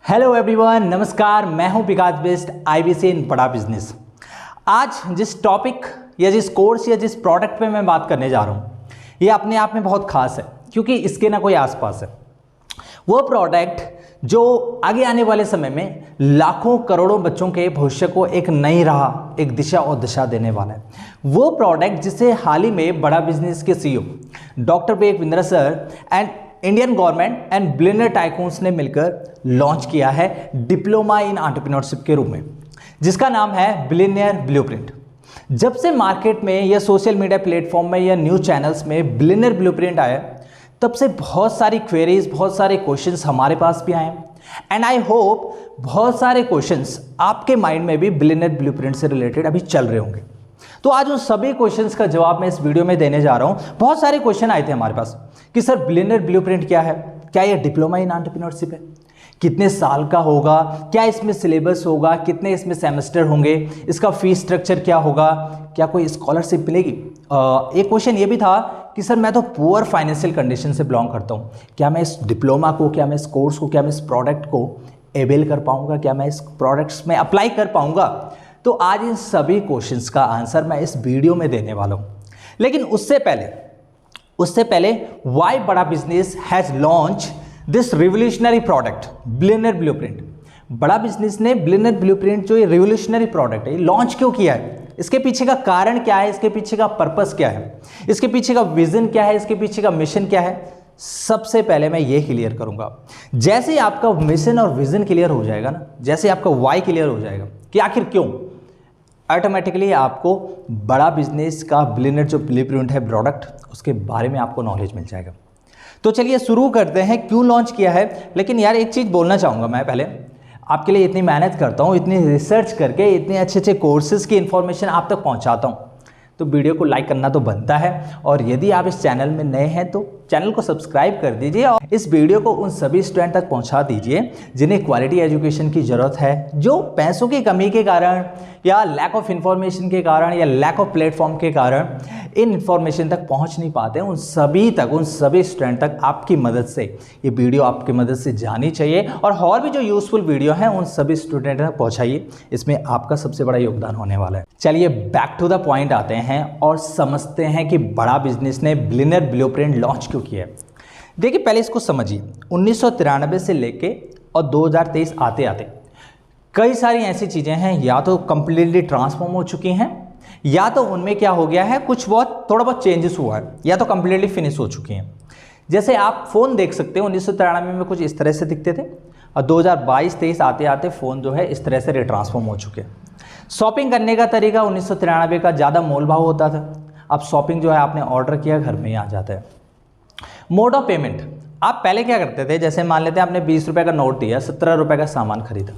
Hello everyone, नमस्कार। मैं हूं विकास बेस्ट आईबीसी इन बड़ा बिजनेस। आज जिस टॉपिक या जिस कोर्स या जिस प्रोडक्ट पे मैं बात करने जा रहा हूं, ये अपने आप में बहुत खास है क्योंकि इसके ना कोई आसपास है। वो प्रोडक्ट जो आगे आने वाले समय में लाखों करोड़ों बच्चों के भविष्य को एक नई राह, एक दिशा और दिशा देने वाला है। वो प्रोडक्ट जिसे हाल ही में बड़ा बिजनेस के CEO doctor Vivek Bindra sir and Indian government and billionaire tycoons ने मिलकर लॉन्च किया है डिप्लोमा इन एंटरप्रेन्योरशिप के रूप में, जिसका नाम है बिलियनियर ब्लूप्रिंट। जब से मार्केट में या सोशल मीडिया प्लेटफॉर्म में या न्यूज चैनल्स में बिलियनियर ब्लूप्रिंट आया, तब से बहुत सारी क्वेरीज, बहुत सारे क्वेश्चंस हमारे पास भी आए एंड आई होप बहुत सारे क्वेश्चंस आपके माइंड में भी बिलियनियर ब्लूप्रिंट से रिलेटेड अभी चल रहे होंगे। तो आज उन सभी क्वेश्चंस का जवाब मैं इस वीडियो में देने जा रहा हूं। बहुत सारे क्वेश्चन आए थे हमारे पास कि सर बिलियनियर ब्लूप्रिंट क्या है, क्या ये डिप्लोमा इन एंटरप्रेन्योरशिप है, कितने साल का होगा, क्या इसमें सिलेबस होगा, कितने इसमें सेमेस्टर होंगे, इसका फीस स्ट्रक्चर क्या होगा, क्या कोई स्कॉलरशिप मिलेगी। एक क्वेश्चन ये भी था कि सर मैं तो पुअर फाइनेंशियल कंडीशन से बिलोंग करता हूँ, क्या मैं इस डिप्लोमा को, क्या मैं इस कोर्स को, क्या मैं इस प्रोडक्ट को अवेल कर पाऊँगा, क्या मैं इस प्रोडक्ट्स में अप्लाई कर पाऊँगा। तो आज इन सभी क्वेश्चंस का आंसर मैं इस वीडियो में देने वाला हूँ। लेकिन उससे पहले व्हाई बड़ा business has launch this revolutionary product billionaire blueprint. बड़ा बिजनेस ने बिलियनियर ब्लूप्रिंट जो ये रिवोल्यूशनरी प्रोडक्ट है, लॉन्च क्यों किया है, इसके पीछे का कारण क्या है, इसके पीछे का पर्पस क्या है, इसके पीछे का विजन क्या है, इसके पीछे का मिशन क्या है, सबसे पहले मैं ये क्लियर करूंगा। जैसे ही आपका मिशन और विजन क्लियर हो जाएगा ना, जैसे आपका वाई क्लियर हो जाएगा कि आखिर क्यों, ऑटोमेटिकली आपको बड़ा बिजनेस का बिलियनियर जो ब्लूप्रिंट है प्रोडक्ट, उसके बारे में आपको नॉलेज मिल जाएगा। तो चलिए शुरू करते हैं क्यों लॉन्च किया है। लेकिन यार एक चीज़ बोलना चाहूँगा, मैं पहले आपके लिए इतनी मेहनत करता हूँ, इतनी रिसर्च करके इतने अच्छे अच्छे कोर्सेज़ की इन्फॉर्मेशन आप तक पहुँचाता हूँ, तो वीडियो को लाइक करना तो बनता है। और यदि आप इस चैनल में नए हैं तो चैनल को सब्सक्राइब कर दीजिए और इस वीडियो को उन सभी स्टूडेंट तक पहुंचा दीजिए जिन्हें क्वालिटी एजुकेशन की ज़रूरत है, जो पैसों की कमी के कारण या लैक ऑफ इन्फॉर्मेशन के कारण या लैक ऑफ प्लेटफॉर्म के कारण इन इन्फॉर्मेशन तक पहुंच नहीं पाते। उन सभी स्टूडेंट तक आपकी मदद से ये वीडियो आपकी मदद से जानी चाहिए और भी जो यूजफुल वीडियो हैं उन सभी स्टूडेंट तक पहुँचाइए। इसमें आपका सबसे बड़ा योगदान होने वाला है। चलिए बैक टू द पॉइंट आते हैं और समझते हैं कि बड़ा बिजनेस ने बिलियनियर ब्लूप्रिंट लॉन्च क्यों किया है। देखिए पहले इसको समझिए, 1993 से लेके और 2023 आते आते कई सारी ऐसी चीज़ें हैं, या तो कंप्लीटली ट्रांसफॉर्म हो चुकी हैं, या तो उनमें क्या हो गया है, थोड़ा बहुत चेंजेस हुआ है, या तो कंप्लीटली फिनिश हो चुकी हैं। जैसे आप फ़ोन देख सकते हो, 1993 में कुछ इस तरह से दिखते थे और 2022-23 आते आते फ़ोन जो है इस तरह से रिट्रांसफॉर्म हो चुके हैं। शॉपिंग करने का तरीका 1993 का ज़्यादा मोल भाव होता था, अब शॉपिंग जो है आपने ऑर्डर किया घर में ही आ जाता है। मोड ऑफ पेमेंट, आप पहले क्या करते थे, जैसे मान लेते हैं आपने 20 रुपये का नोट दिया, 17 रुपये का सामान खरीदा,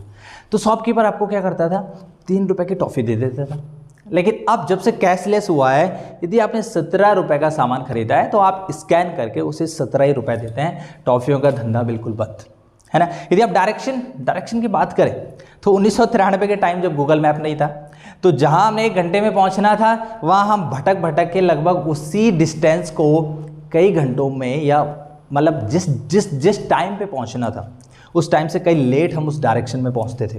तो शॉपकीपर आपको क्या करता था, 3 रुपये की टॉफ़ी दे देता था। लेकिन अब जब से कैशलेस हुआ है, यदि आपने 17 रुपये का सामान खरीदा है तो आप स्कैन करके उसे 17 ही रुपये देते हैं। टॉफ़ियों का धंधा बिल्कुल बंद है ना। यदि आप डायरेक्शन की बात करें तो 1993 के टाइम जब गूगल मैप नहीं था, तो जहां हमें 1 घंटे में पहुंचना था, वहां हम भटक के लगभग उसी डिस्टेंस को कई घंटों में, या मतलब जिस टाइम पे पहुंचना था उस टाइम से कई लेट हम उस डायरेक्शन में पहुंचते थे।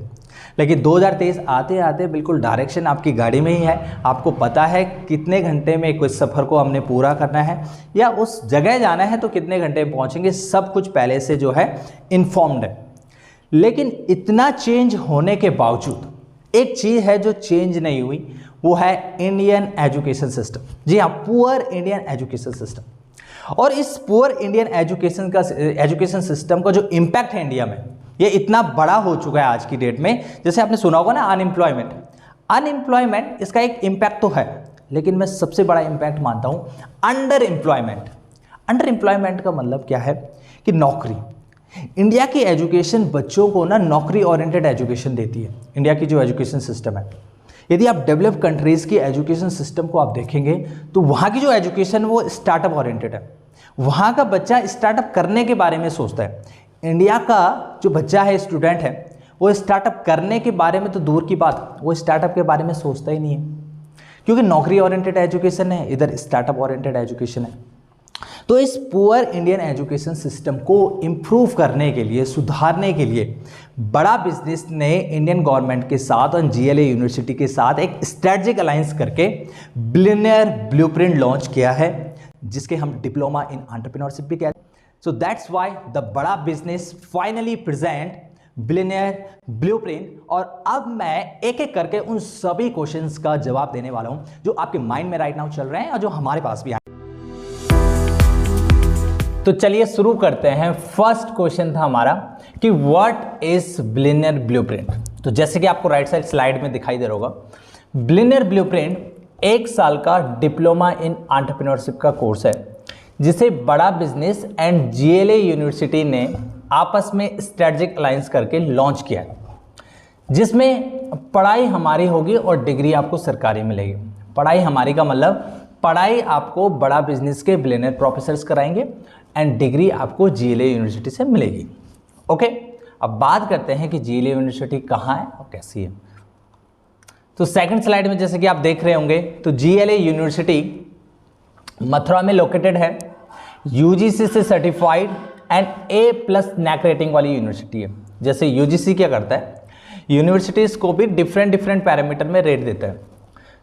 लेकिन 2023 आते आते बिल्कुल डायरेक्शन आपकी गाड़ी में ही है, आपको पता है कितने घंटे में कुछ सफ़र को हमने पूरा करना है या उस जगह जाना है तो कितने घंटे में पहुंचेंगे, सब कुछ पहले से जो है इन्फॉर्म्ड है। लेकिन इतना चेंज होने के बावजूद एक चीज़ है जो चेंज नहीं हुई, वो है इंडियन एजुकेशन सिस्टम। जी हाँ, पुअर इंडियन एजुकेशन सिस्टम। और इस पुअर इंडियन एजुकेशन सिस्टम का जो इम्पैक्ट है इंडिया में, ये इतना बड़ा हो चुका है आज की डेट में। जैसे आपने सुना होगा ना, अनएम्प्लॉयमेंट इसका एक इम्पैक्ट तो है, लेकिन मैं सबसे बड़ा इम्पैक्ट मानता हूँ अंडर एम्प्लॉयमेंट का मतलब क्या है कि नौकरी। इंडिया की एजुकेशन बच्चों को ना नौकरी ओरिएंटेड एजुकेशन देती है। इंडिया की जो एजुकेशन सिस्टम है, यदि आप डेवलप कंट्रीज़ की एजुकेशन सिस्टम को आप देखेंगे तो वहाँ की जो एजुकेशन वो स्टार्टअप ओरिएंटेड है। वहाँ का बच्चा स्टार्टअप करने के बारे में सोचता है। इंडिया का जो बच्चा है, स्टूडेंट है, वो स्टार्टअप करने के बारे में तो दूर की बात, वो स्टार्टअप के बारे में सोचता ही नहीं है, क्योंकि नौकरी ओरिएंटेड एजुकेशन है, इधर स्टार्टअप ओरिएंटेड एजुकेशन है। तो इस पुअर इंडियन एजुकेशन सिस्टम को इम्प्रूव करने के लिए, सुधारने के लिए बड़ा बिजनेस ने इंडियन गवर्नमेंट के साथ और जीएलए यूनिवर्सिटी के साथ एक स्ट्रेटजिक अलायंस करके बिलियनियर ब्लूप्रिंट लॉन्च किया है, जिसके हम डिप्लोमा इन एंटरप्रेन्योरशिप भी कहते हैं। सो दैट्स व्हाई द बड़ा business finally present billionaire blueprint. और अब मैं एक एक करके उन सभी क्वेश्चंस का जवाब देने वाला हूं जो आपके माइंड में राइट नाउ चल रहे हैं और जो हमारे पास भी आए। तो चलिए शुरू करते हैं। फर्स्ट क्वेश्चन था हमारा कि व्हाट इज बिलियनियर ब्लूप्रिंट। तो जैसे कि आपको राइट साइड स्लाइड में दिखाई दे रहा होगा, बिलियनियर ब्लूप्रिंट 1 साल का डिप्लोमा इन एंटरप्रेन्योरशिप का कोर्स है, जिसे बड़ा बिजनेस एंड जीएलए यूनिवर्सिटी ने आपस में स्ट्रेटजिक अलायंस करके लॉन्च किया है, जिसमें पढ़ाई हमारी होगी और डिग्री आपको सरकारी मिलेगी। पढ़ाई हमारी का मतलब पढ़ाई आपको बड़ा बिजनेस के बिलियनियर प्रोफेसर्स कराएंगे एंड डिग्री आपको जीएलए यूनिवर्सिटी से मिलेगी। ओके, अब बात करते हैं कि जीएलए यूनिवर्सिटी कहाँ है और कैसी है। तो सेकंड स्लाइड में जैसे कि आप देख रहे होंगे, तो जीएलए यूनिवर्सिटी मथुरा में लोकेटेड है, यूजीसी से certified and A+ NAAC rating वाली यूनिवर्सिटी है। जैसे यूजीसी क्या करता है, यूनिवर्सिटीज़ को भी डिफरेंट पैरामीटर में रेट देता है।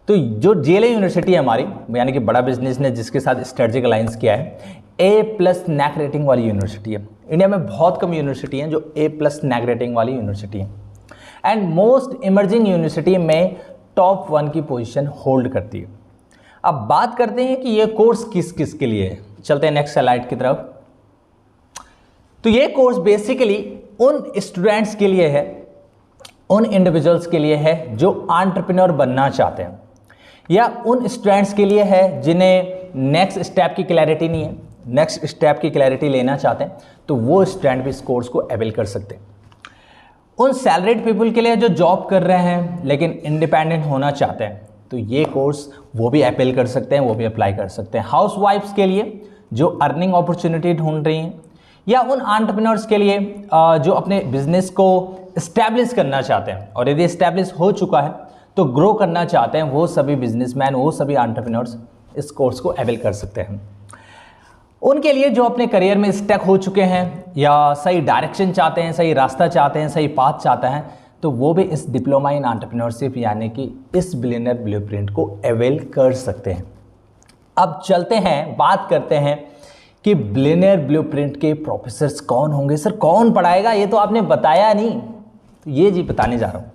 तो जो जीएलए यूनिवर्सिटी है हमारी, यानी कि बड़ा बिजनेस ने जिसके साथ स्ट्रेटजिक अलायंस किया है, A+ नैक रेटिंग वाली यूनिवर्सिटी है। इंडिया में बहुत कम यूनिवर्सिटी हैं जो A+ नैक रेटिंग वाली यूनिवर्सिटी है एंड मोस्ट इमर्जिंग यूनिवर्सिटी में टॉप 1 की पोजीशन होल्ड करती है। अब बात करते हैं कि ये कोर्स किस किस के लिए है। चलते हैं नेक्स्ट स्लाइड की तरफ। तो ये कोर्स बेसिकली उन स्टूडेंट्स के लिए है, उन इंडिविजुअल्स के लिए है जो एंटरप्रेन्योर बनना चाहते हैं, या उन स्टूडेंट्स के लिए है जिन्हें नेक्स्ट स्टेप की क्लैरिटी नहीं है, नेक्स्ट स्टेप की क्लैरिटी लेना चाहते हैं, तो वो स्टूडेंट भी इस कोर्स को अवेल कर सकते हैं। उन सैलरीड पीपल के लिए जो जॉब कर रहे हैं लेकिन इंडिपेंडेंट होना चाहते हैं, तो ये कोर्स वो भी अवेल कर सकते हैं, वो भी अप्लाई कर सकते हैं। हाउस वाइफ्स के लिए जो अर्निंग अपॉर्चुनिटी ढूंढ रही हैं, या उन एंटरप्रेन्योर्स के लिए जो अपने बिजनेस को इस्टेब्लिश करना चाहते हैं और यदि इस्टेब्लिश हो चुका है तो ग्रो करना चाहते हैं, वो सभी बिजनेसमैन, वो सभी एंटरप्रेन्योर्स इस कोर्स को अवेल कर सकते हैं। उनके लिए जो अपने करियर में स्टक हो चुके हैं या सही डायरेक्शन चाहते हैं, सही रास्ता चाहते हैं, सही पाथ चाहते हैं, तो वो भी इस डिप्लोमा इन एंटरप्रेन्योरशिप यानी कि इस बिलियनियर ब्लूप्रिंट को अवेल कर सकते हैं। अब चलते हैं, बात करते हैं कि बिलियनियर ब्लूप्रिंट के प्रोफेसर्स कौन होंगे। सर कौन पढ़ाएगा, ये तो आपने बताया नहीं, तो ये जी बताने जा रहा हूँ।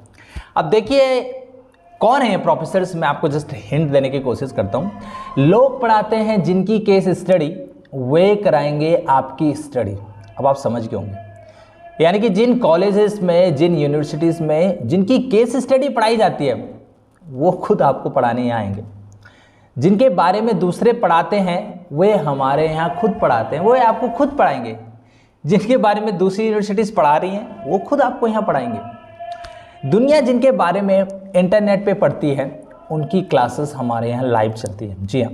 अब देखिए कौन है प्रोफेसर्स, मैं आपको जस्ट हिंट देने की कोशिश करता हूँ। लोग पढ़ाते हैं जिनकी केस स्टडी, वे कराएंगे आपकी स्टडी। अब आप समझ गए होंगे, यानी कि जिन कॉलेजेस में, जिन यूनिवर्सिटीज़ में जिनकी केस स्टडी पढ़ाई जाती है, वो खुद आपको पढ़ाने यहाँ आएंगे। जिनके बारे में दूसरे पढ़ाते हैं, वे हमारे यहाँ खुद पढ़ाते हैं, वो आपको खुद पढ़ाएंगे। जिनके बारे में दूसरी यूनिवर्सिटीज़ पढ़ा रही हैं, वो खुद आपको यहाँ पढ़ाएंगे। दुनिया जिनके बारे में इंटरनेट पे पढ़ती है, उनकी क्लासेस हमारे यहाँ लाइव चलती है। जी हाँ,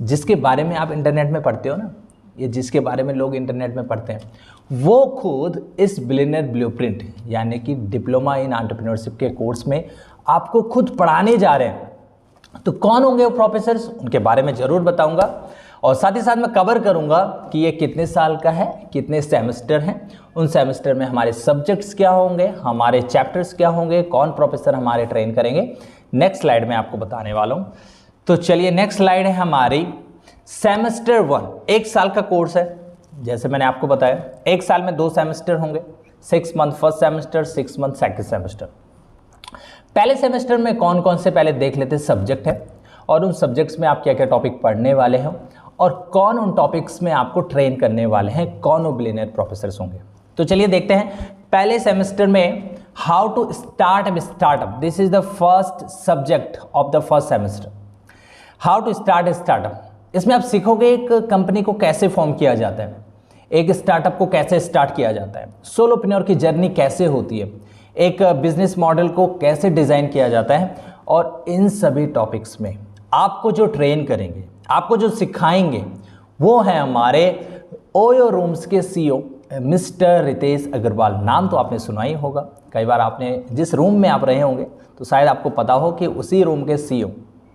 जिसके बारे में आप इंटरनेट में पढ़ते हो ना, ये जिसके बारे में लोग इंटरनेट में पढ़ते हैं, वो खुद इस बिलियनियर ब्लूप्रिंट यानी कि डिप्लोमा इन एंटरप्रेन्योरशिप के कोर्स में आपको खुद पढ़ाने जा रहे हैं। तो कौन होंगे वो प्रोफेसर्स, उनके बारे में ज़रूर बताऊंगा और साथ ही साथ मैं कवर करूंगा कि ये कितने साल का है, कितने सेमेस्टर हैं, उन सेमेस्टर में हमारे सब्जेक्ट्स क्या होंगे, हमारे चैप्टर्स क्या होंगे, कौन प्रोफेसर हमारे ट्रेन करेंगे। नेक्स्ट स्लाइड में आपको बताने वाला हूँ। तो चलिए नेक्स्ट स्लाइड है हमारी सेमेस्टर 1। 1 साल का कोर्स है, जैसे मैंने आपको बताया 1 साल में 2 सेमेस्टर होंगे, 6 month first semester, 6 month second semester. पहले सेमेस्टर में कौन कौन से पहले देख लेते सब्जेक्ट है और उन सब्जेक्ट्स में आप क्या क्या टॉपिक पढ़ने वाले हैं और कौन उन टॉपिक्स में आपको ट्रेन करने वाले हैं, कौन वो बिलियनियर प्रोफेसर्स होंगे। तो चलिए देखते हैं। पहले सेमेस्टर में how to start a startup, this is the first subject of the first semester. How to start a startup, इसमें आप सीखोगे एक कंपनी को कैसे फॉर्म किया जाता है, एक स्टार्टअप को कैसे स्टार्ट किया जाता है, सोलोप्रेन्योर की जर्नी कैसे होती है, एक बिजनेस मॉडल को कैसे डिज़ाइन किया जाता है। और इन सभी टॉपिक्स में आपको जो ट्रेन करेंगे, आपको जो सिखाएंगे, वो है हमारे ओयो रूम्स के सीईओ मिस्टर रितेश अग्रवाल। नाम तो आपने सुना ही होगा, कई बार आपने जिस रूम में आप रहे होंगे तो शायद आपको पता हो कि उसी रूम के सीईओ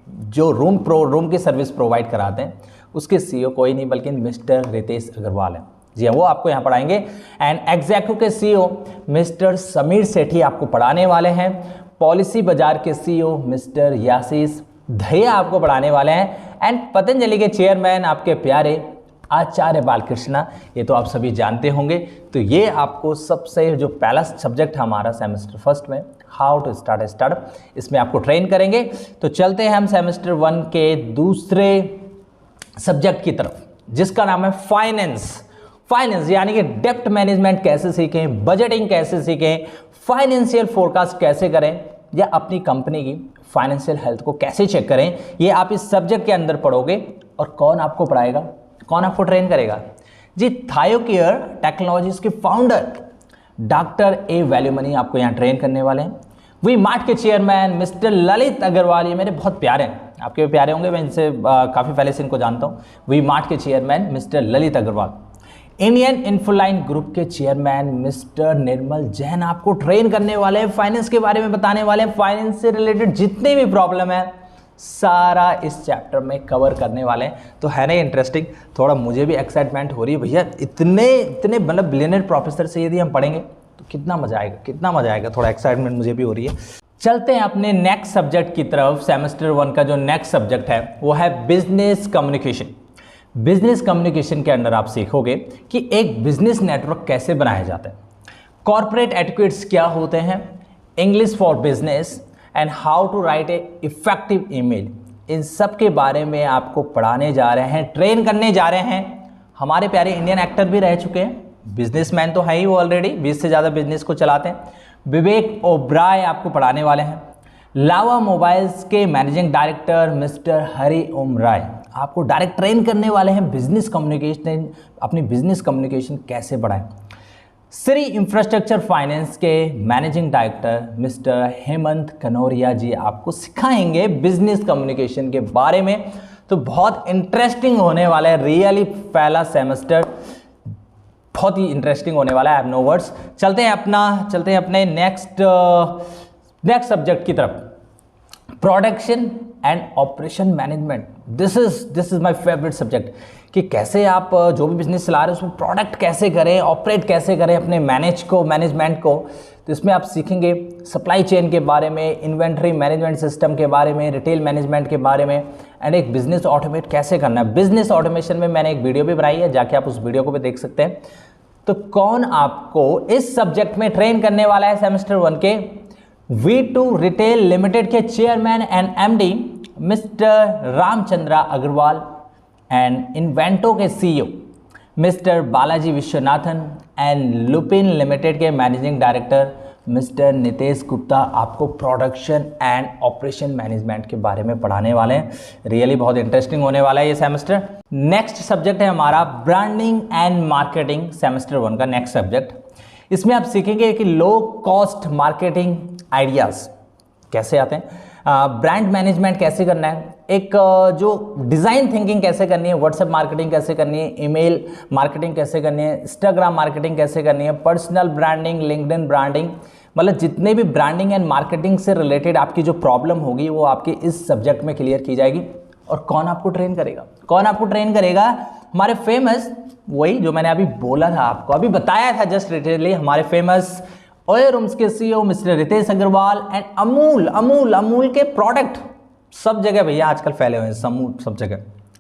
जो रूम की सर्विस प्रोवाइड कराते हैं, उसके सीईओ कोई नहीं बल्कि मिस्टर रितेश अग्रवाल है। जी हाँ, वो आपको यहाँ पढ़ाएंगे। एंड एग्जैक्टो के सीईओ मिस्टर समीर सेठी आपको पढ़ाने वाले हैं। पॉलिसी बाजार के सीईओ मिस्टर यासीस दहिया आपको पढ़ाने वाले हैं। एंड पतंजलि के चेयरमैन आपके प्यारे आचार्य बालकृष्णा, ये तो आप सभी जानते होंगे। तो ये आपको सबसे जो पहला सब्जेक्ट हमारा सेमेस्टर फर्स्ट में how to start a startup, इसमें आपको ट्रेन करेंगे। तो चलते हैं हम सेमेस्टर 1 के दूसरे सब्जेक्ट की तरफ, जिसका नाम है फाइनेंस। फाइनेंस यानी कि डेप्ट मैनेजमेंट कैसे सीखें, बजटिंग कैसे सीखें, फाइनेंशियल फोरकास्ट कैसे करें, या अपनी कंपनी की फाइनेंशियल हेल्थ को कैसे चेक करें, ये आप इस सब्जेक्ट के अंदर पढ़ोगे। और कौन आपको पढ़ाएगा, कौन आपको ट्रेन करेगा? जी, थायोकेयर टेक्नोलॉजीज के फाउंडर डॉक्टर ए वैल्यूमनी आपको यहाँ ट्रेन करने वाले हैं। वी मार्ट के चेयरमैन मिस्टर ललित अग्रवाल, ये मेरे बहुत प्यारे हैं, आपके भी प्यारे होंगे, मैं इनसे काफ़ी पहले से इनको जानता हूँ। वी मार्ट के chairman mister Lalit Agrawal. Indian Infoline group के चेयरमैन मिस्टर निर्मल जैन आपको ट्रेन करने वाले हैं, फाइनेंस के बारे में बताने वाले हैं। फाइनेंस से रिलेटेड जितने भी प्रॉब्लम है सारा इस चैप्टर में कवर करने वाले हैं। तो है ना इंटरेस्टिंग, थोड़ा मुझे भी एक्साइटमेंट हो रही है भैया, इतने मतलब बिलियनियर प्रोफेसर से यदि हम पढ़ेंगे तो कितना मजा आएगा, कितना मजा आएगा। थोड़ा एक्साइटमेंट मुझे भी हो रही है। चलते हैं अपने नेक्स्ट सब्जेक्ट की तरफ। सेमेस्टर 1 का जो नेक्स्ट सब्जेक्ट है वो है बिजनेस कम्युनिकेशन। बिजनेस कम्युनिकेशन के अंदर आप सीखोगे कि एक बिजनेस नेटवर्क कैसे बनाया जाता है, कॉर्पोरेट एटिक्वेट्स क्या होते हैं, English for business and how to write a effective email. इन सब के बारे में आपको पढ़ाने जा रहे हैं, ट्रेन करने जा रहे हैं। हमारे प्यारे इंडियन एक्टर भी रह चुके हैं, बिजनेसमैन तो है ही वो, ऑलरेडी 20 से ज़्यादा बिजनेस को चलाते हैं। विवेक ओब्राय आपको पढ़ाने वाले हैं। लावा मोबाइल्स के managing director mister Hari Om राय आपको डायरेक्ट ट्रेन करने वाले हैं बिजनेस कम्युनिकेशन, अपनी बिजनेस कम्युनिकेशन कैसे बढ़ाएं। श्री इंफ्रास्ट्रक्चर फाइनेंस के मैनेजिंग डायरेक्टर मिस्टर हेमंत कनौरिया जी आपको सिखाएंगे बिजनेस कम्युनिकेशन के बारे में। तो बहुत इंटरेस्टिंग होने वाला है, रियली पहला सेमेस्टर बहुत ही इंटरेस्टिंग होने वाला है। I have no words. चलते हैं अपने नेक्स्ट सब्जेक्ट की तरफ, production and operation management. This is my favourite subject, कि कैसे आप जो भी बिजनेस चला रहे हैं उसमें प्रोडक्ट कैसे करें, ऑपरेट कैसे करें अपने मैनेजमेंट को। तो इसमें आप सीखेंगे सप्लाई चेन के बारे में, इन्वेंट्री मैनेजमेंट सिस्टम के बारे में, रिटेल मैनेजमेंट के बारे में, एंड एक बिजनेस ऑटोमेट कैसे करना है। बिजनेस ऑटोमेशन में मैंने एक वीडियो भी बनाई है, जाके आप उस वीडियो को भी देख सकते हैं। तो कौन आपको इस सब्जेक्ट में ट्रेन करने वाला है सेमेस्टर 1 के? V2 रिटेल लिमिटेड के chairman and MD mister Ramchandra Agarwal and Invento के CEO mister Balaji Viswanathan and Lupin limited के managing director mister Nitesh Gupta आपको प्रोडक्शन एंड ऑपरेशन मैनेजमेंट के बारे में पढ़ाने वाले हैं। रियली बहुत इंटरेस्टिंग होने वाला है ये सेमेस्टर। नेक्स्ट सब्जेक्ट है हमारा ब्रांडिंग एंड मार्केटिंग, सेमेस्टर 1 का नेक्स्ट सब्जेक्ट। इसमें आप सीखेंगे कि लो कॉस्ट मार्केटिंग आइडियाज़ कैसे आते हैं, ब्रांड मैनेजमेंट कैसे करना है, एक जो डिज़ाइन थिंकिंग कैसे करनी है, व्हाट्सएप मार्केटिंग कैसे करनी है, ईमेल मार्केटिंग कैसे करनी है, इंस्टाग्राम मार्केटिंग कैसे करनी है, पर्सनल ब्रांडिंग, लिंक्डइन ब्रांडिंग, मतलब जितने भी ब्रांडिंग एंड मार्केटिंग से रिलेटेड आपकी जो प्रॉब्लम होगी वो आपके इस सब्जेक्ट में क्लियर की जाएगी। और कौन आपको ट्रेन करेगा? कौन आपको ट्रेन करेगा? हमारे फेमस, वही जो मैंने अभी बोला था आपको, अभी बताया था जस्ट रिटेली, हमारे फेमस ओयो रूम्स के CEO mister Ritesh Agarwal and Amul के प्रोडक्ट सब जगह भैया आजकल फैले हुए हैं, सब जगह।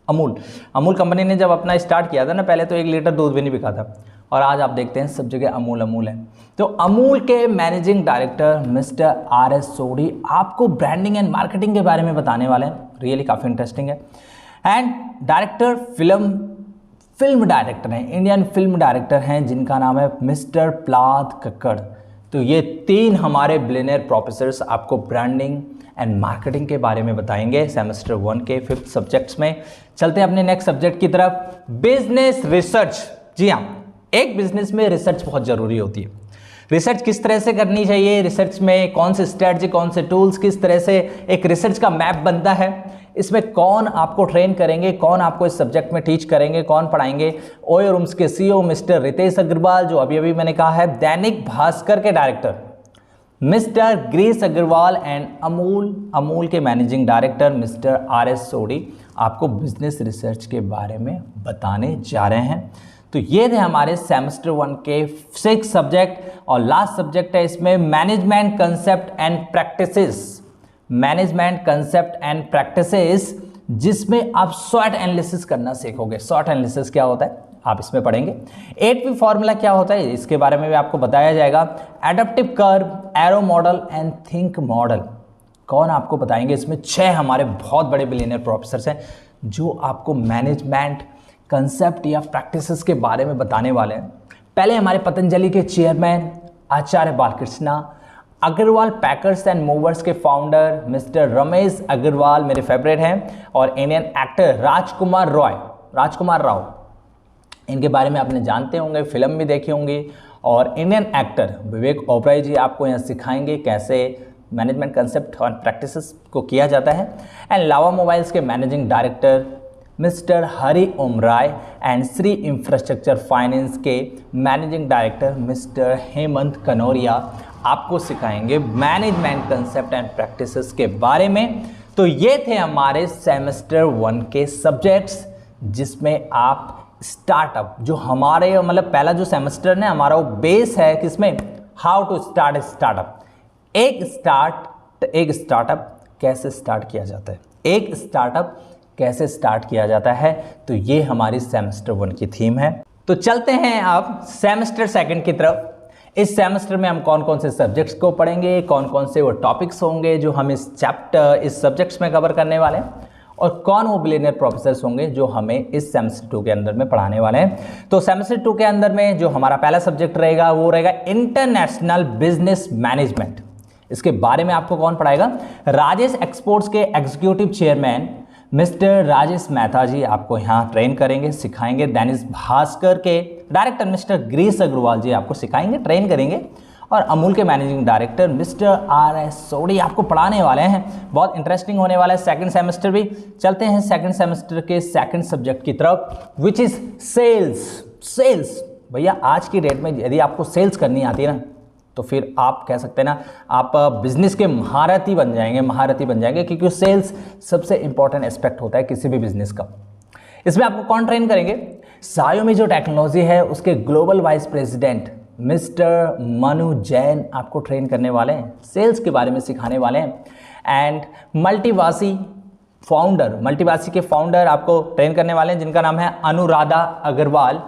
अमूल कंपनी ने जब अपना स्टार्ट किया था ना, पहले तो 1 लीटर दूध भी नहीं बिका था, और आज आप देखते हैं सब जगह अमूल है। तो अमूल के managing director mister RS Sodhi आपको ब्रांडिंग एंड मार्केटिंग के बारे में बताने वाले हैं। रियली काफ़ी इंटरेस्टिंग है। एंड डायरेक्टर फिल्म डायरेक्टर हैं, इंडियन फिल्म डायरेक्टर हैं, जिनका नाम है मिस्टर प्लाद कक्कड़। तो ये 3 हमारे बिलियनियर प्रोफेसर्स आपको ब्रांडिंग एंड मार्केटिंग के बारे में बताएंगे सेमेस्टर 1 के 5th सब्जेक्ट्स में। चलते हैं अपने नेक्स्ट सब्जेक्ट की तरफ, बिजनेस रिसर्च। जी हाँ, एक बिजनेस में रिसर्च बहुत ज़रूरी होती है। रिसर्च किस तरह से करनी चाहिए, रिसर्च में कौन से स्ट्रेटजी, कौन से टूल्स, किस तरह से एक रिसर्च का मैप बनता है, इसमें कौन आपको ट्रेन करेंगे, कौन आपको इस सब्जेक्ट में टीच करेंगे, कौन पढ़ाएंगे? ओयो रूम्स के CEO मिस्टर रितेश अग्रवाल, जो अभी मैंने कहा है, दैनिक भास्कर के director mister Girish Agarwal and Amul के managing director mister RS Sodhi आपको बिजनेस रिसर्च के बारे में बताने जा रहे हैं। तो ये थे हमारे सेमेस्टर 1 के 6 सब्जेक्ट और लास्ट सब्जेक्ट है इसमें management concept and practices. Management concept and practices जिसमें आप शॉर्ट एनालिसिस करना सीखोगे। शॉर्ट एनालिसिस क्या होता है आप इसमें पढ़ेंगे। 8P फॉर्मूला क्या होता है इसके बारे में भी आपको बताया जाएगा। Adaptive curve, arrow model and think model कौन आपको बताएंगे। इसमें 6 हमारे बहुत बड़े बिलियनियर प्रोफेसर हैं जो आपको मैनेजमेंट कंसेप्ट या प्रैक्टिसेस के बारे में बताने वाले हैं। पहले हमारे पतंजलि के chairman Acharya Balkrishna, Agarwal packers and movers के फाउंडर मिस्टर रमेश अग्रवाल मेरे फेवरेट हैं, और इंडियन एक्टर राजकुमार राव इनके बारे में आपने जानते होंगे, फिल्म भी देखी होंगी। और इंडियन एक्टर विवेक ओबराय जी आपको यहाँ सिखाएंगे कैसे मैनेजमेंट कंसेप्ट और प्रैक्टिसेस को किया जाता है। एंड लावा मोबाइल्स के managing director mister Hari Om Rai and Srei infrastructure finance के managing director mister Hemant Kanoria आपको सिखाएंगे मैनेजमेंट कंसेप्ट एंड प्रैक्टिसेस के बारे में। तो ये थे हमारे सेमेस्टर 1 के सब्जेक्ट्स जिसमें आप स्टार्टअप, जो हमारे मतलब पहला जो सेमेस्टर है हमारा वो बेस है किसमें, हाउ टू स्टार्ट स्टार्टअप। एक स्टार्टअप कैसे स्टार्ट किया जाता है, एक स्टार्टअप कैसे स्टार्ट किया जाता है। तो ये हमारी सेमेस्टर 1 की थीम है। तो चलते हैं अब सेमेस्टर 2 की तरफ। इस सेमेस्टर में हम कौन कौन से सब्जेक्ट्स को पढ़ेंगे, कौन कौन से वो टॉपिक्स होंगे जो हम इस सब्जेक्ट्स में कवर करने वाले हैं, और कौन वो बिलियनियर प्रोफेसर्स होंगे जो हमें इस सेमेस्टर 2 के अंदर में पढ़ाने वाले हैं। तो सेमेस्टर 2 के अंदर में जो हमारा पहला सब्जेक्ट रहेगा वो रहेगा इंटरनेशनल बिजनेस मैनेजमेंट। इसके बारे में आपको कौन पढ़ाएगा, राजेश एक्सपोर्ट्स के executive chairman mister Rajesh Mehta ji आपको यहाँ ट्रेन करेंगे, सिखाएंगे। दैनिक भास्कर के डायरेक्टर मिस्टर गिरीश अग्रवाल जी आपको सिखाएंगे, ट्रेन करेंगे। और अमूल के managing director mister RS Sodhi आपको पढ़ाने वाले हैं। बहुत इंटरेस्टिंग होने वाला है सेकंड सेमेस्टर भी। चलते हैं सेकंड सेमेस्टर के सेकंड सब्जेक्ट की तरफ विच इज सेल्स। भैया आज की डेट में यदि आपको सेल्स करनी आती है ना तो फिर आप कह सकते हैं ना आप बिजनेस के महारथी बन जाएंगे क्योंकि सेल्स सबसे इंपॉर्टेंट एस्पेक्ट होता है किसी भी बिजनेस का। इसमें आपको कौन ट्रेन करेंगे, Xiaomi जो टेक्नोलॉजी है उसके global vice president mister Manu Jain आपको ट्रेन करने वाले हैं, सेल्स के बारे में सिखाने वाले हैं। एंड मल्टीवासी के फाउंडर आपको ट्रेन करने वाले हैं जिनका नाम है अनुराधा अग्रवाल।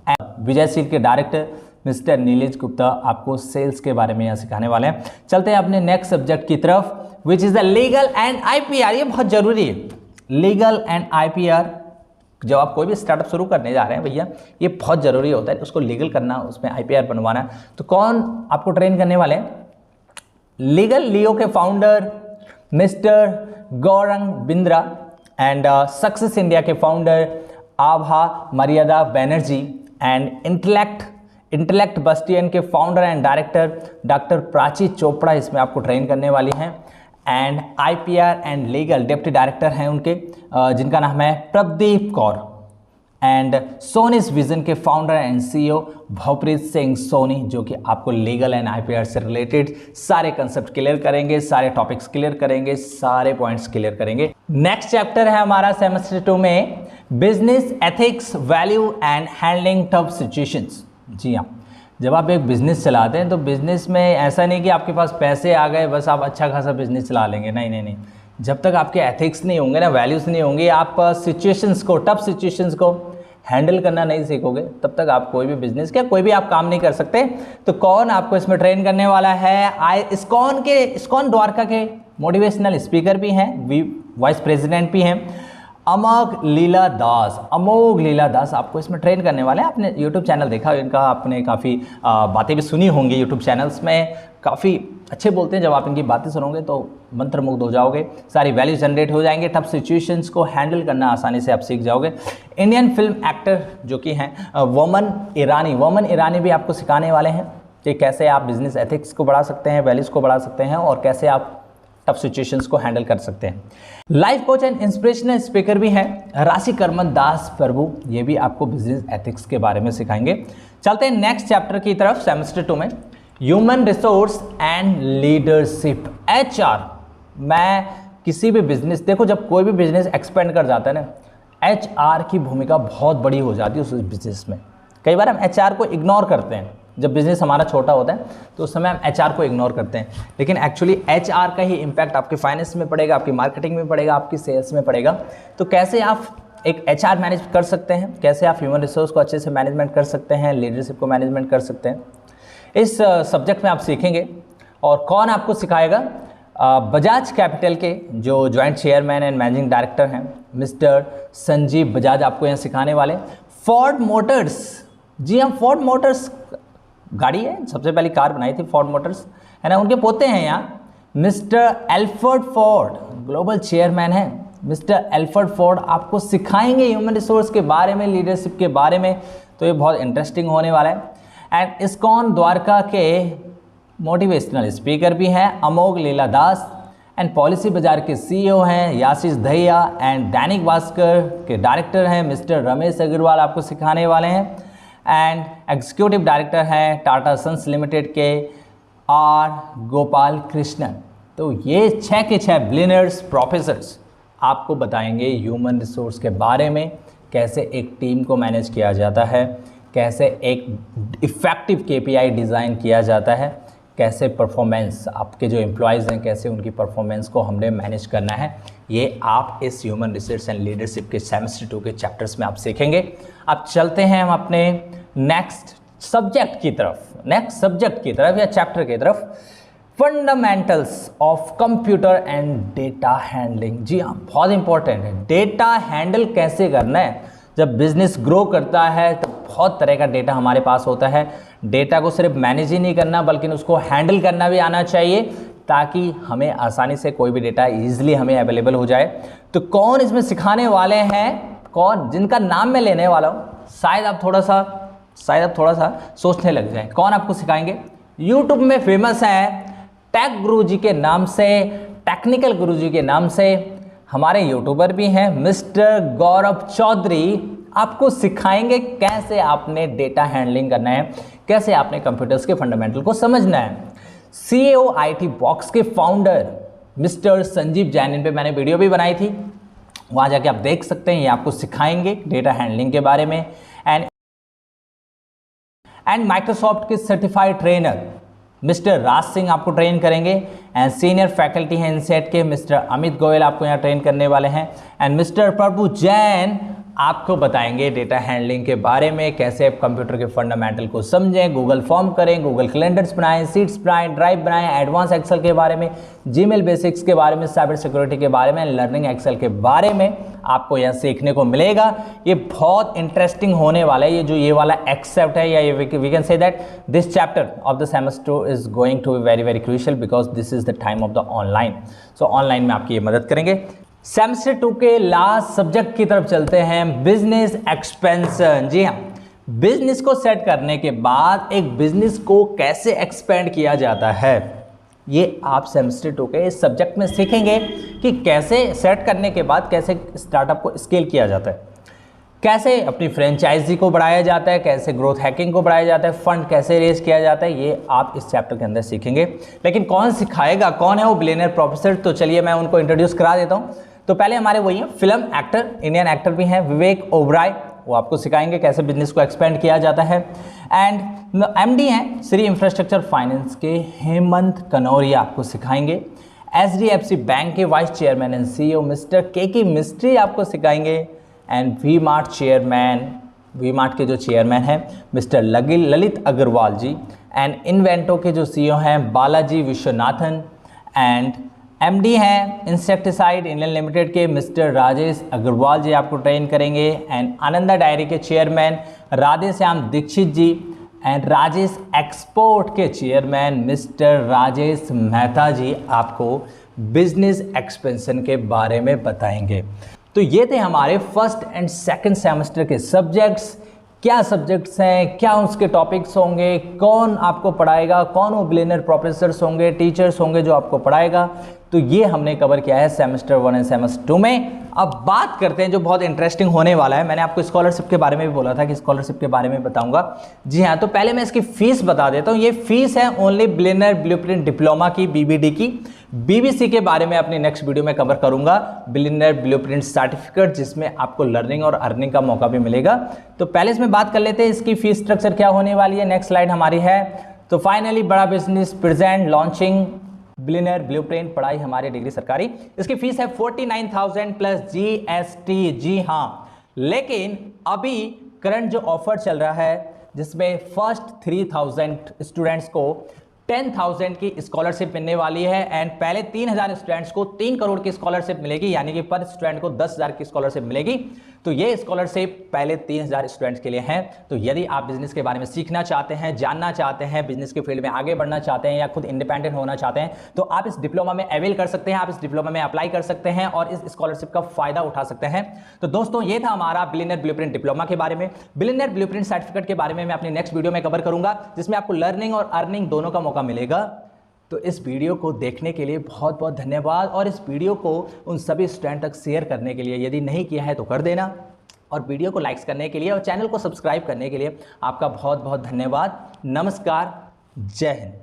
एंड विजयशील के डायरेक्टर मिस्टर नीलेश गुप्ता आपको सेल्स के बारे में यहाँ सिखाने वाले हैं। चलते हैं अपने नेक्स्ट सब्जेक्ट की तरफ which is the legal and IPR। ये बहुत जरूरी है, लीगल एंड IPR। जब आप कोई भी स्टार्टअप शुरू करने जा रहे हैं भैया ये बहुत ज़रूरी होता है, उसको लीगल करना, उसमें IPR बनवाना। तो कौन आपको ट्रेन करने वाले हैं, लीगल लियो के founder mister Gaurang Bindra and success India के founder Abha Maryada Banerjee and intellect bastion के founder and director doctor Prachi Chopra इसमें आपको ट्रेन करने वाली हैं। And IPR and legal deputy director हैं उनके जिनका नाम है प्रदीप कौर। एंड सोनीस विजन के founder and CEO Bhavpreet Singh Soni जो कि आपको लीगल एंड IPR से रिलेटेड सारे कंसेप्ट क्लियर करेंगे, सारे टॉपिक्स क्लियर करेंगे, सारे पॉइंट्स क्लियर करेंगे। नेक्स्ट चैप्टर है हमारा सेमेस्टर 2 में business ethics, value and handling tough situations. जी हाँ, जब आप एक बिज़नेस चलाते हैं तो बिज़नेस में ऐसा नहीं कि आपके पास पैसे आ गए बस आप अच्छा खासा बिजनेस चला लेंगे, नहीं। जब तक आपके एथिक्स नहीं होंगे ना, वैल्यूज़ नहीं होंगी, आप सिचुएशंस को, टफ सिचुएशंस को हैंडल करना नहीं सीखोगे तब तक आप कोई भी बिजनेस क्या कोई भी आप काम नहीं कर सकते। तो कौन आपको इसमें ट्रेन करने वाला है, इस्कॉन द्वारका के मोटिवेशनल स्पीकर भी हैं, वाइस प्रेसिडेंट भी हैं, अमोघ लीला दास आपको इसमें ट्रेन करने वाले हैं। आपने यूट्यूब चैनल देखा इनका, आपने काफ़ी बातें भी सुनी होंगी यूट्यूब चैनल्स में, काफ़ी अच्छे बोलते हैं। जब आप इनकी बातें सुनोगे तो मंत्रमुग्ध हो जाओगे, सारी वैल्यू जनरेट हो जाएंगे, टफ सिचुएशंस को हैंडल करना आसानी से आप सीख जाओगे। इंडियन फिल्म एक्टर जो कि हैं वमन ईरानी भी आपको सिखाने वाले हैं कि कैसे आप बिजनेस एथिक्स को बढ़ा सकते हैं, वैल्यूज़ को बढ़ा सकते हैं और कैसे आप टफ सिचुएशंस को हैंडल कर सकते हैं। Life coach and inspirational speaker भी हैं राशि करमन दास प्रभु, ये भी आपको बिजनेस एथिक्स के बारे में सिखाएंगे। चलते हैं नेक्स्ट चैप्टर की तरफ सेमेस्टर 2 में, human resource and leadership, HR। मैं किसी भी बिजनेस, देखो जब कोई भी बिजनेस एक्सपेंड कर जाता है ना, HR की भूमिका बहुत बड़ी हो जाती है उस बिजनेस में। कई बार हम HR को इग्नोर करते हैं, जब बिजनेस हमारा छोटा होता है तो उस समय हम HR को इग्नोर करते हैं, लेकिन एक्चुअली HR का ही इम्पैक्ट आपके फाइनेंस में पड़ेगा, आपकी मार्केटिंग में पड़ेगा, आपकी सेल्स में पड़ेगा। तो कैसे आप एक HR मैनेज कर सकते हैं, कैसे आप ह्यूमन रिसोर्स को अच्छे से मैनेजमेंट कर सकते हैं, लीडरशिप को मैनेजमेंट कर सकते हैं, इस सब्जेक्ट में आप सीखेंगे। और कौन आपको सिखाएगा? बजाज कैपिटल के जो joint chairman and managing director हैं मिस्टर संजीव बजाज आपको यहाँ सिखाने वाले। फोर्ड मोटर्स, जी हाँ, फोर्ड मोटर्स गाड़ी है, सबसे पहली कार बनाई थी फोर्ड मोटर्स, है ना, उनके पोते हैं यहाँ mister Alfred Ford, global chairman है मिस्टर एल्फ्रेड फोर्ड, आपको सिखाएंगे ह्यूमन रिसोर्स के बारे में, लीडरशिप के बारे में। तो ये बहुत इंटरेस्टिंग होने वाला है। एंड इस्कॉन द्वारका के मोटिवेशनल स्पीकर भी हैं अमोघ लीला दास, एंड पॉलिसी बाजार के CEO हैं याशीष दहिया, एंड दैनिक भास्कर के डायरेक्टर हैं मिस्टर रमेश अग्रवाल, आपको सिखाने वाले हैं। एंड एग्जीक्यूटिव डायरेक्टर हैं टाटा सन्स लिमिटेड के R गोपाल कृष्णन। तो ये 6 के 6 बिलियनर्स प्रोफेसर्स आपको बताएंगे ह्यूमन रिसोर्स के बारे में, कैसे एक टीम को मैनेज किया जाता है, कैसे एक इफ़ेक्टिव KPI डिज़ाइन किया जाता है, कैसे परफॉर्मेंस आपके जो एम्प्लॉयज़ हैं कैसे उनकी परफॉर्मेंस को हमने मैनेज करना है। ये आप इस ह्यूमन रिसोर्स एंड लीडरशिप के सेमेस्टर 2 के चैप्टर्स में आप सीखेंगे। अब चलते हैं हम अपने नेक्स्ट सब्जेक्ट की तरफ या चैप्टर की तरफ, fundamentals of computer and data handling. जी हाँ, बहुत इंपॉर्टेंट है, डेटा हैंडल कैसे करना है। जब बिजनेस ग्रो करता है तो बहुत तरह का डेटा हमारे पास होता है। डेटा को सिर्फ मैनेज ही नहीं करना बल्कि उसको हैंडल करना भी आना चाहिए, ताकि हमें आसानी से कोई भी डेटा ईजिली हमें अवेलेबल हो जाए। तो कौन इसमें सिखाने वाले हैं, कौन जिनका नाम मैं लेने वाला हूँ, शायद आप थोड़ा सा सोचने लग जाए। कौन आपको सिखाएंगे? यूट्यूब में फेमस है टेक गुरुजी के नाम से, टेक्निकल गुरुजी के नाम से हमारे यूट्यूबर भी हैं मिस्टर गौरव चौधरी, आपको सिखाएंगे कैसे आपने डेटा हैंडलिंग करना है, कैसे आपने कंप्यूटर्स के फंडामेंटल को समझना है। CEO IT बॉक्स के फाउंडर मिस्टर संजीव जैन, इन पे मैंने वीडियो भी बनाई थी, वहाँ जाके आप देख सकते हैं। ये आपको सिखाएंगे डेटा हैंडलिंग के बारे में। एंड माइक्रोसॉफ्ट के certified trainer mister Raj Singh आपको ट्रेन करेंगे। एंड सीनियर फैकल्टी हैं इनसेट के मिस्टर अमित गोयल आपको यहाँ ट्रेन करने वाले हैं। एंड मिस्टर प्रभु जैन आपको बताएंगे डेटा हैंडलिंग के बारे में, कैसे आप कंप्यूटर के फंडामेंटल को समझें, गूगल फॉर्म करें, गूगल कैलेंडर्स बनाएं, सीट्स बनाएं, ड्राइव बनाएं, एडवांस एक्सेल के बारे में, जीमेल बेसिक्स के बारे में, साइबर सिक्योरिटी के बारे में, लर्निंग एक्सेल के बारे में आपको यहाँ सीखने को मिलेगा। ये बहुत इंटरेस्टिंग होने वाला है। ये वाला एक्सेप्ट है, या we can say that this chapter of the semester is going to be very very crucial because this is the time of the online. So online में आपकी ये मदद करेंगे। सेमेस्टर 2 के लास्ट सब्जेक्ट की तरफ चलते हैं, बिजनेस एक्सपेंशन। जी हाँ, बिजनेस को सेट करने के बाद एक बिजनेस को कैसे एक्सपेंड किया जाता है, ये आप सेमेस्टर 2 के इस सब्जेक्ट में सीखेंगे कि कैसे सेट करने के बाद कैसे स्टार्टअप को स्केल किया जाता है, कैसे अपनी फ्रेंचाइजी को बढ़ाया जाता है, कैसे ग्रोथ हैकिंग को बढ़ाया जाता है, फंड कैसे रेज किया जाता है, ये आप इस चैप्टर के अंदर सीखेंगे। लेकिन कौन सिखाएगा, कौन है वो बिलियनियर प्रोफेसर, तो चलिए मैं उनको इंट्रोड्यूस करा देता हूँ। तो पहले हमारे वही हैं फिल्म एक्टर, इंडियन एक्टर भी हैं, विवेक ओबराय, वो आपको सिखाएंगे कैसे बिजनेस को एक्सपेंड किया जाता है। एंड MD हैं श्री इंफ्रास्ट्रक्चर फाइनेंस के हेमंत कनौरिया, आपको सिखाएंगे। HDFC बैंक के vice chairman and CEO mister KK mystery आपको सिखाएंगे। एंड V-Mart चेयरमैन, V-Mart के जो चेयरमैन हैं मिस्टर ललित अग्रवाल जी। एंड इन्वेंटो के जो CEO हैं बालाजी विश्वनाथन। एंड MD हैं इंसेक्टिसाइड इंडियन लिमिटेड के मिस्टर राजेश अग्रवाल जी, आपको ट्रेन करेंगे। एंड आनंदा डायरी के chairman Radhe Shyam Dikshit ji. And Rajesh export के चेयरमैन मिस्टर राजेश मेहता जी आपको बिजनेस एक्सपेंशन के बारे में बताएंगे। तो ये थे हमारे फर्स्ट एंड सेकंड सेमेस्टर के सब्जेक्ट्स। क्या सब्जेक्ट्स हैं, क्या उसके टॉपिक्स होंगे, कौन आपको पढ़ाएगा, कौन वो बिलियनियर प्रोफेसर्स होंगे, टीचर्स होंगे जो आपको पढ़ाएगा, तो ये हमने कवर किया है सेमेस्टर 1 एंड सेमेस्टर 2 में। अब बात करते हैं जो बहुत इंटरेस्टिंग होने वाला है। मैंने आपको स्कॉलरशिप के बारे में भी बोला था कि स्कॉलरशिप के बारे में बताऊंगा। जी हाँ, तो पहले मैं इसकी फीस बता देता हूँ। ये फीस है ओनली बिलियनियर ब्लूप्रिंट डिप्लोमा की, BBD की बीबीसी के बारे में अपनी नेक्स्ट वीडियो में कवर करूंगा, बिलियनियर ब्लूप्रिंट सर्टिफिकेट, जिसमें आपको लर्निंग और अर्निंग का मौका भी मिलेगा। तो पहले इसमें बात कर लेते हैं इसकी फीस स्ट्रक्चर क्या होने वाली है। नेक्स्ट स्लाइड हमारी है। तो फाइनली बड़ा business present launching billionaire blueprint, पढ़ाई हमारी डिग्री सरकारी। इसकी फीस है 49,000 प्लस जीएसटी। जी हाँ, लेकिन अभी करंट जो ऑफर चल रहा है जिसमें फर्स्ट 3,000 स्टूडेंट्स को 10,000 की स्कॉलरशिप मिलने वाली है एंड पहले 3,000 स्टूडेंट्स को 3 करोड़ की स्कॉलरशिप मिलेगी, यानी कि पर स्टूडेंट को 10,000 की स्कॉलरशिप मिलेगी। तो ये स्कॉलरशिप पहले 3,000 स्टूडेंट्स के लिए है। तो यदि आप बिजनेस के बारे में सीखना चाहते हैं, जानना चाहते हैं, बिजनेस के फील्ड में आगे बढ़ना चाहते हैं या खुद इंडिपेंडेंट होना चाहते हैं, तो आप इस डिप्लोमा में अवेल कर सकते हैं, आप इस डिप्लोमा में अप्लाई कर सकते हैं और इस स्कॉलरशिप का फायदा उठा सकते हैं। तो दोस्तों, ये था हमारा बिलियनियर ब्लूप्रिंट डिप्लोमा के बारे में। बिलियनियर ब्लूप्रिंट सर्टिफिकेट के बारे में मैं अपनी नेक्स्ट वीडियो में कवर करूंगा, जिसमें आपको लर्निंग और अर्निंग दोनों का मौका मिलेगा। तो इस वीडियो को देखने के लिए बहुत बहुत धन्यवाद, और इस वीडियो को उन सभी स्टूडेंट तक शेयर करने के लिए यदि नहीं किया है तो कर देना, और वीडियो को लाइक्स करने के लिए और चैनल को सब्सक्राइब करने के लिए आपका बहुत बहुत धन्यवाद। नमस्कार, जय हिंद।